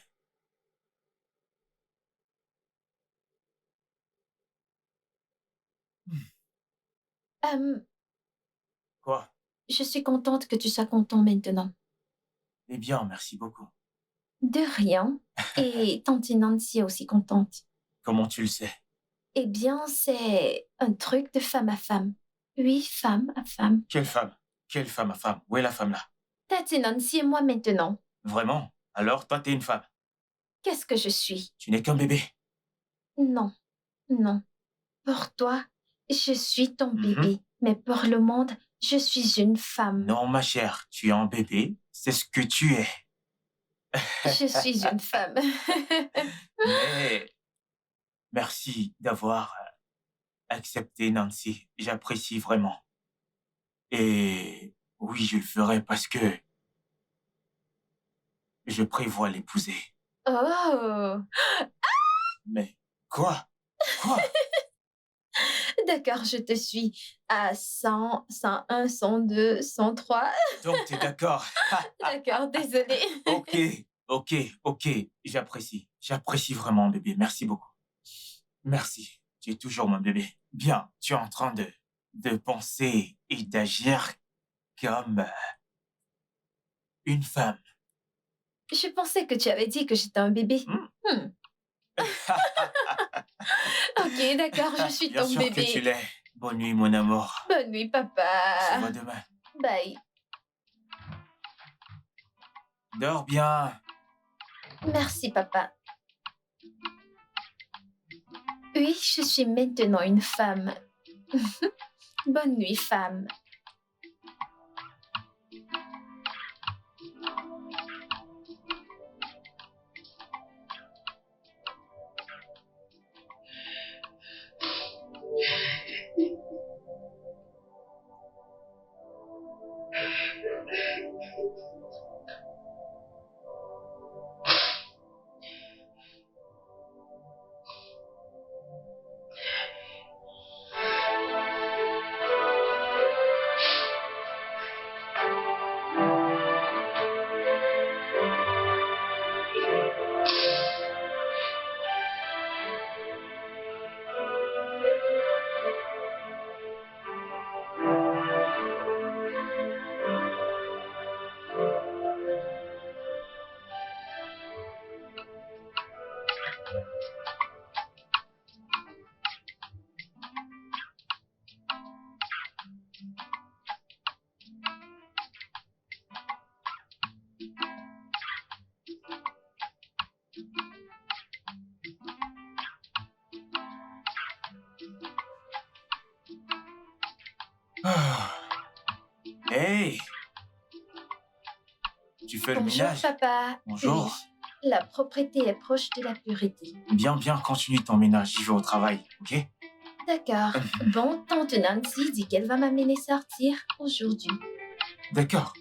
Quoi? Je suis contente que tu sois content maintenant. Eh bien, merci beaucoup. De rien. Et tante Nancy est aussi contente. Comment tu le sais? Eh bien, c'est un truc de femme à femme. Oui, femme à femme. Quelle femme? Quelle femme à femme? Où est la femme là? Tante Nancy et moi maintenant. Vraiment? Alors, toi, t'es une femme. Qu'est-ce que je suis? Tu n'es qu'un bébé. Non, non. Pour toi, je suis ton Mhm. bébé. Mais pour le monde, je suis une femme. Non, ma chère, tu es un bébé. C'est ce que tu es. Je suis une femme. Mais merci d'avoir accepté, Nancy. J'apprécie vraiment. Et oui, je le ferai parce que je prévois l'épouser. Oh! Mais quoi? Quoi? D'accord, je te suis. À 100, 101, 102, 103. Donc, t'es d'accord? D'accord, désolée. Ok. J'apprécie. J'apprécie vraiment, bébé. Merci beaucoup. Merci. Tu es toujours mon bébé. Bien, tu es en train de penser et d'agir comme une femme. Je pensais que tu avais dit que j'étais un bébé. Ok, d'accord, je suis Bien ton sûr bébé. que tu l'es. Bonne nuit, mon amour. Bonne nuit, On se papa. voit demain. Bye. Dors bien. Merci, papa. Oui, je suis maintenant une femme. Bonne nuit, femme. Ah. Hey! Tu fais le Bonjour, ménage? papa. Bonjour. Oui, la propreté est proche de la pureté. Bien, continue ton ménage. J'y vais au travail, ok? D'accord. Bon, tante Nancy dit qu'elle va m'amener sortir aujourd'hui. D'accord.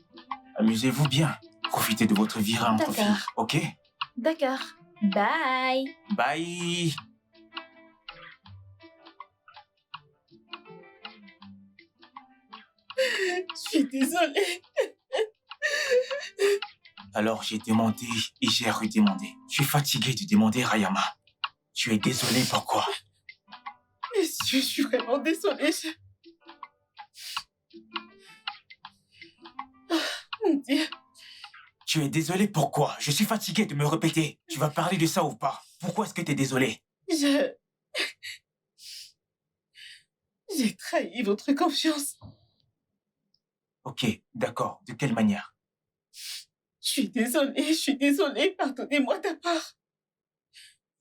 Amusez-vous bien. Profitez de votre vie entre filles, D'accord. ok? D'accord. Bye. Bye! Je suis désolée. Alors j'ai demandé et j'ai redemandé. Je suis fatigué de demander, Rayama. Tu es désolé, pourquoi? Monsieur, je suis vraiment désolée. Mon Dieu. Tu es désolé, pourquoi? Je suis fatigué de me répéter. Tu vas parler de ça ou pas? Pourquoi est-ce que tu es désolé? J'ai trahi votre confiance. Ok, d'accord. De quelle manière? Je suis désolée, pardonnez-moi ta part.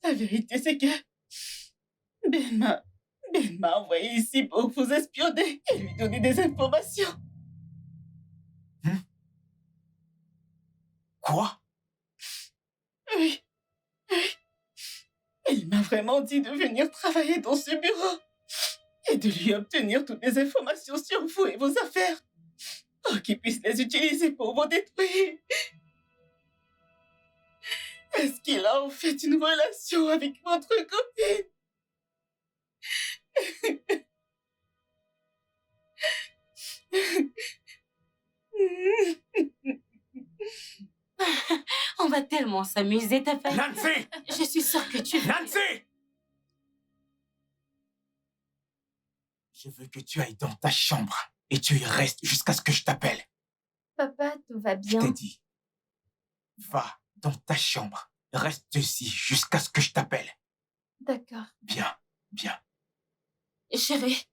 La vérité, c'est que Ben m'a envoyé ici pour vous espionner et lui donner des informations. Quoi? Oui. Et il m'a vraiment dit de venir travailler dans ce bureau et de lui obtenir toutes les informations sur vous et vos affaires pour qu'il puisse les utiliser pour vous détruire. Est-ce qu'il a en fait une relation avec votre copine? On va tellement s'amuser, ta famille. Nancy! Je suis sûre que tu vas. Nancy! Je veux que tu ailles dans ta chambre et tu y restes jusqu'à ce que je t'appelle. Papa, tout va Je bien. t'ai dit. Va dans ta chambre. Reste ici jusqu'à ce que je t'appelle. D'accord. Bien. Chérie,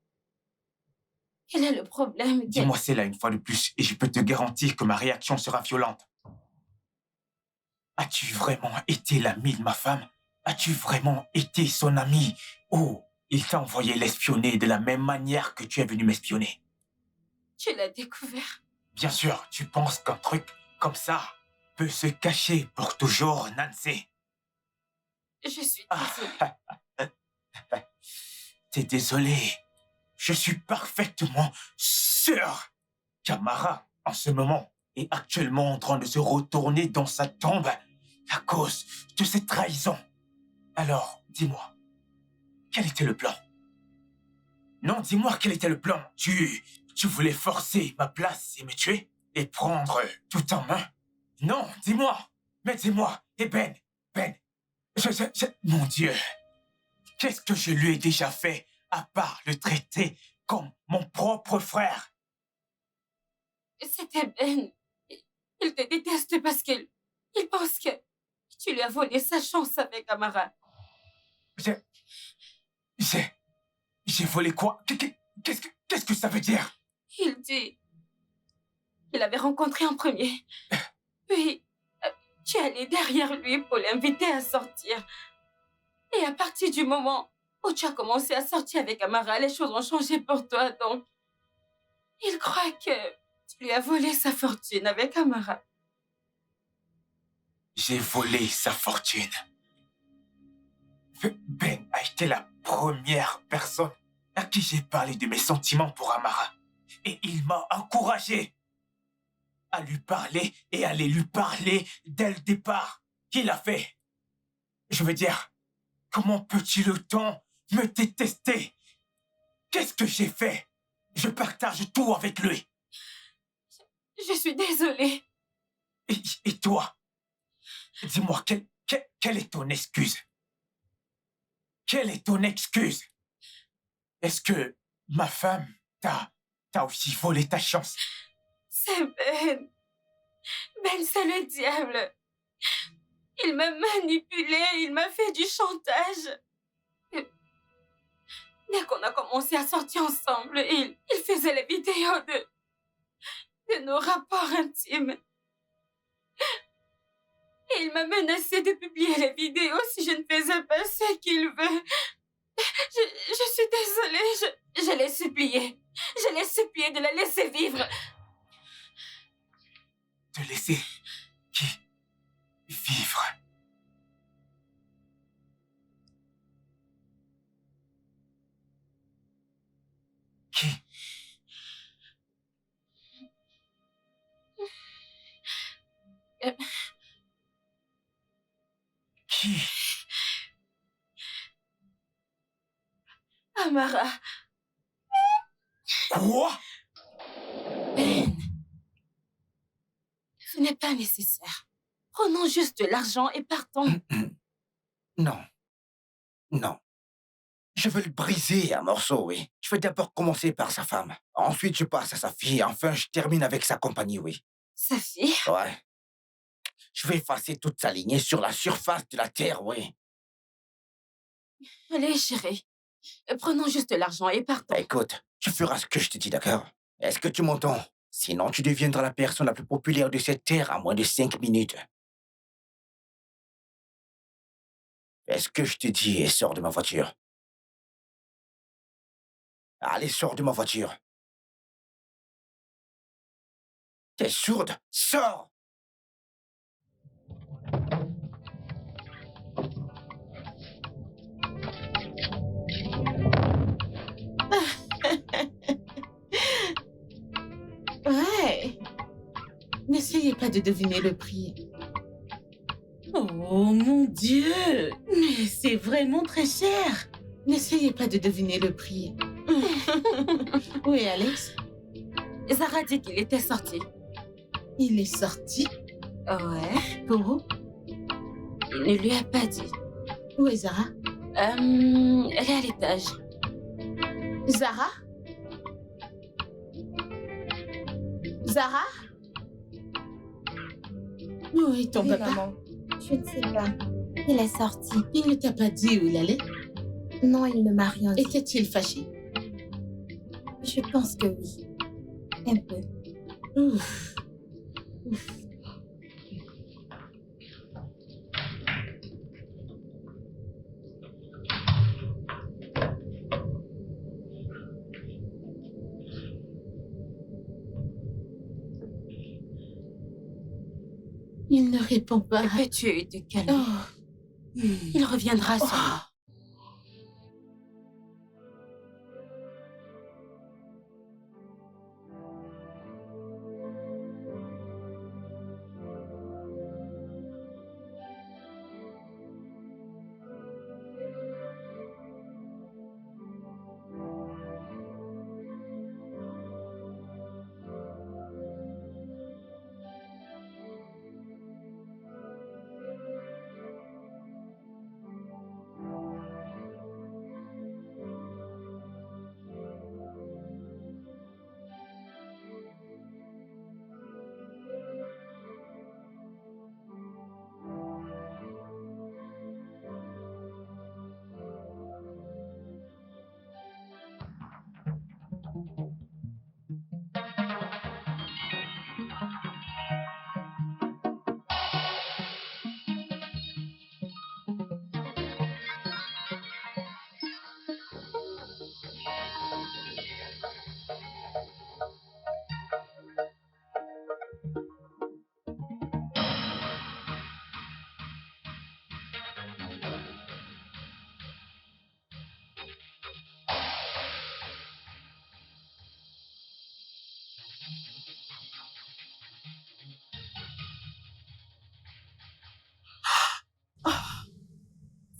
quel est le problème? Dis-moi cela une fois de plus et je peux te garantir que ma réaction sera violente. As-tu vraiment été l'ami de ma femme? As-tu vraiment été son ami? Oh, il t'a envoyé l'espionner de la même manière que tu es venu m'espionner. Tu l'as découvert. Bien sûr, tu penses qu'un truc comme ça peut se cacher pour toujours, Nancy? Je suis désolée. T'es désolé. Je suis parfaitement sûr qu'Amara, en ce moment, est actuellement en train de se retourner dans sa tombe à cause de cette trahison. Alors, dis-moi, quel était le plan? Non, dis-moi quel était le plan. Tu voulais forcer ma place et me tuer? Et prendre tout en main? Non, dis-moi. Mais dis-moi. Et Ben, mon Dieu. Qu'est-ce que je lui ai déjà fait à part le traiter comme mon propre frère? C'était Ben. Il te déteste parce qu'il pense que tu lui as volé sa chance avec Amara. J'ai volé quoi? Qu'est-ce que ça veut dire? Il dit qu'il avait rencontré en premier. Puis, tu es allé derrière lui pour l'inviter à sortir. Et à partir du moment où tu as commencé à sortir avec Amara, les choses ont changé pour toi. Donc, il croit que tu lui as volé sa fortune avec Amara. J'ai volé sa fortune. Ben a été la première personne à qui j'ai parlé de mes sentiments pour Amara. Et il m'a encouragé à lui parler et à aller lui parler dès le départ. Il a fait. Je veux dire, comment peux-tu le temps me détester? Qu'est-ce que j'ai fait? Je partage tout avec lui. Je suis désolée. Et toi? Dis-moi, quelle est ton excuse? Quelle est ton excuse? Est-ce que ma femme t'a aussi volé ta chance? C'est Ben. Ben, c'est le diable. Il m'a manipulée, il m'a fait du chantage. Dès qu'on a commencé à sortir ensemble, il faisait les vidéos de nos rapports intimes. Et il m'a menacé de publier les vidéos si je ne faisais pas ce qu'il veut. Je suis désolée, je l'ai supplié. Je l'ai supplié de la laisser vivre. De laisser qui vivre? Qui? Qui? Amara. Quoi? Ben, ce n'est pas nécessaire. Prenons juste de l'argent et partons. Non. Non. Je veux le briser à morceaux, oui. Je vais d'abord commencer par sa femme. Ensuite, je passe à sa fille. Et enfin, je termine avec sa compagnie, oui. Sa fille? Ouais. Je vais effacer toute sa lignée sur la surface de la Terre, oui. Allez, chérie. Prenons juste l'argent et partons. Écoute, tu feras ce que je te dis, d'accord? Est-ce que tu m'entends? Sinon, tu deviendras la personne la plus populaire de cette Terre en moins de 5 minutes. Fais ce que je te dis et sors de ma voiture. Allez, sors de ma voiture. T'es sourde? Sors! Ouais. N'essayez pas de deviner le prix. Oh mon Dieu! Mais c'est vraiment très cher. N'essayez pas de deviner le prix. Oui, Alex? Zara dit qu'il était sorti. Il est sorti? Ouais. Pour où? Il ne lui a pas dit. Où est Zara? Elle est à l'étage. Zara? Zara? Où est ton Oui, papa? maman. Je ne sais pas. Il est sorti. Il ne t'a pas dit où il allait? Non, il ne m'a rien dit. Était-il fâché? Je pense que oui. Un peu. Ouf. Ouf. Il ne répond pas. Peux-tu te calmer? Oh. Il reviendra sûrement.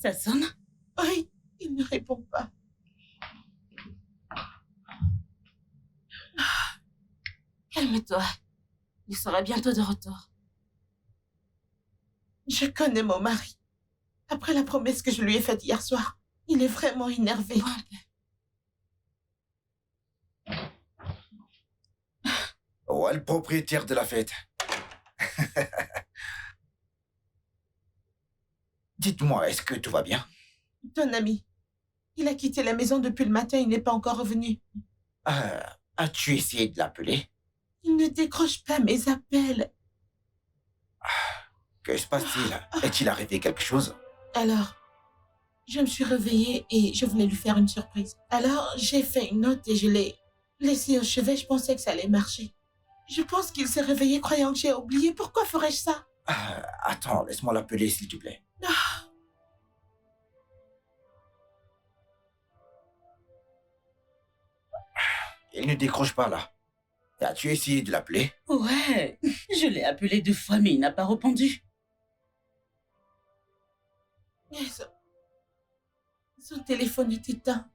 Ça sonne? Oui, il ne répond pas. Calme-toi. Il sera bientôt de retour. Je connais mon mari. Après la promesse que je lui ai faite hier soir, il est vraiment énervé. Oh, le propriétaire de la fête. Dites-moi, est-ce que tout va bien? Ton ami, il a quitté la maison depuis le matin, il n'est pas encore revenu. As-tu essayé de l'appeler? Il ne décroche pas mes appels. Que se passe-t-il? Est-il arrivé quelque chose? Alors, je me suis réveillée et je voulais lui faire une surprise. Alors, j'ai fait une note et je l'ai laissée au chevet. Je pensais que ça allait marcher. Je pense qu'il s'est réveillé croyant que j'ai oublié. Pourquoi ferais-je ça? Attends, laisse-moi l'appeler, s'il te plaît. Il ne décroche pas, là. As-tu essayé de l'appeler? Ouais, je l'ai appelé 2 fois, mais il n'a pas répondu. Mais son téléphone est éteint.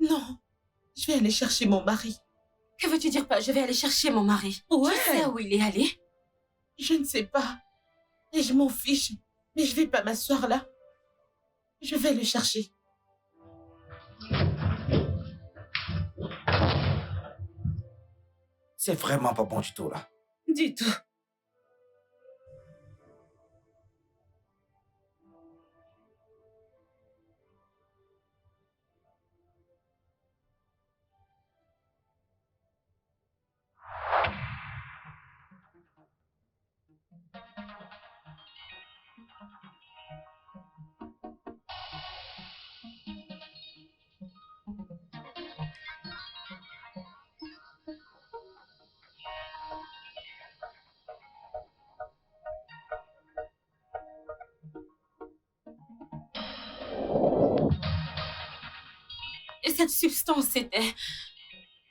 Non, je vais aller chercher mon mari. Que veux-tu dire pas? Je vais aller chercher mon mari. Ouais. Tu sais où il est allé? Je ne sais pas. Et je m'en fiche. Mais je vais pas m'asseoir là. Je vais le chercher. C'est vraiment pas bon du tout, là. Du tout. Et cette substance, c'était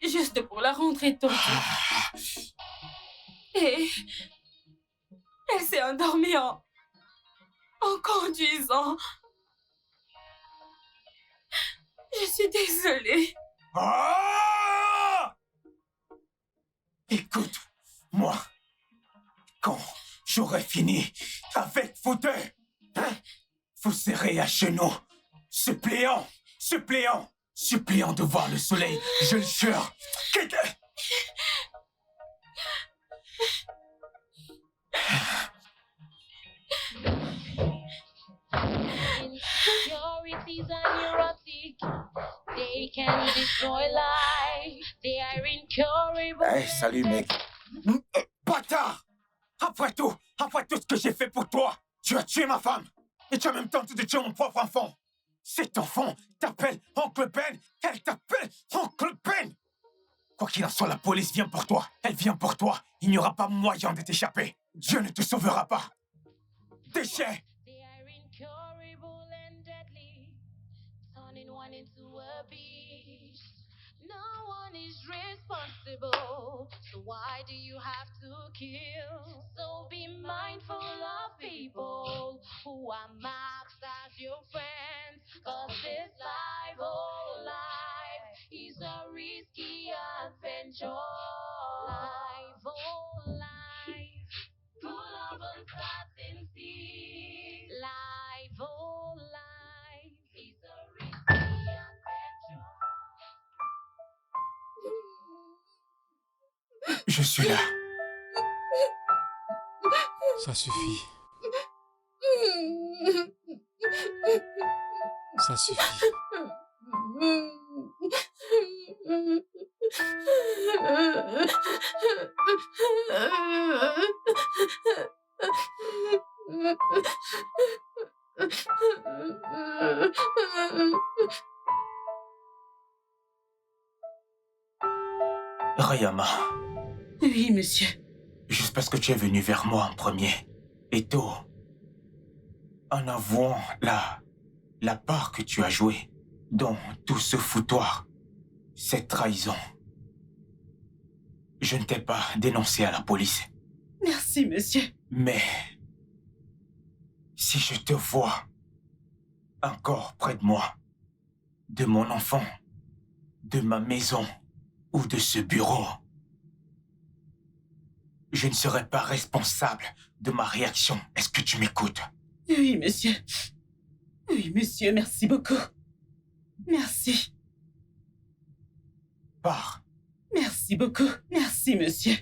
juste pour la rendre étonnante. Et elle s'est endormie en conduisant. Je suis désolée. Écoute, moi, quand j'aurai fini avec vous deux, vous serez à genoux, suppliant de voir le soleil, je le jure. Insecurities are neurotic. They can destroy life. They are incurable. Hey, salut, mec. Bâtard! Après tout ce que j'ai fait pour toi, tu as tué ma femme et tu as même tenté de tuer mon propre enfant. Cet enfant t'appelle Oncle Ben, elle t'appelle Oncle Ben. Quoi qu'il en soit, la police vient pour toi. Elle vient pour toi. Il n'y aura pas moyen de t'échapper. Dieu ne te sauvera pas. Déchet! They are incurable and deadly, turning one into a beast. No one is responsible, so why do you have to kill? So be mindful of people who are marked as your friends, 'cause this life, oh life, is a risky adventure. Life, oh life, full of uncertainty. Life, oh life, is a risky adventure. Je suis là. Ça suffit. Ça suffit. Rayama, Oui, monsieur. juste parce que tu es venu vers moi en premier, et tôt, en avouant la part que tu as jouée dans tout ce foutoir, cette trahison. Je ne t'ai pas dénoncé à la police. Merci, monsieur. Mais si je te vois encore près de moi, de mon enfant, de ma maison ou de ce bureau, je ne serai pas responsable de ma réaction. Est-ce que tu m'écoutes? Oui, monsieur. Oui, monsieur, merci beaucoup. Merci. Pars. Merci beaucoup. Merci, monsieur.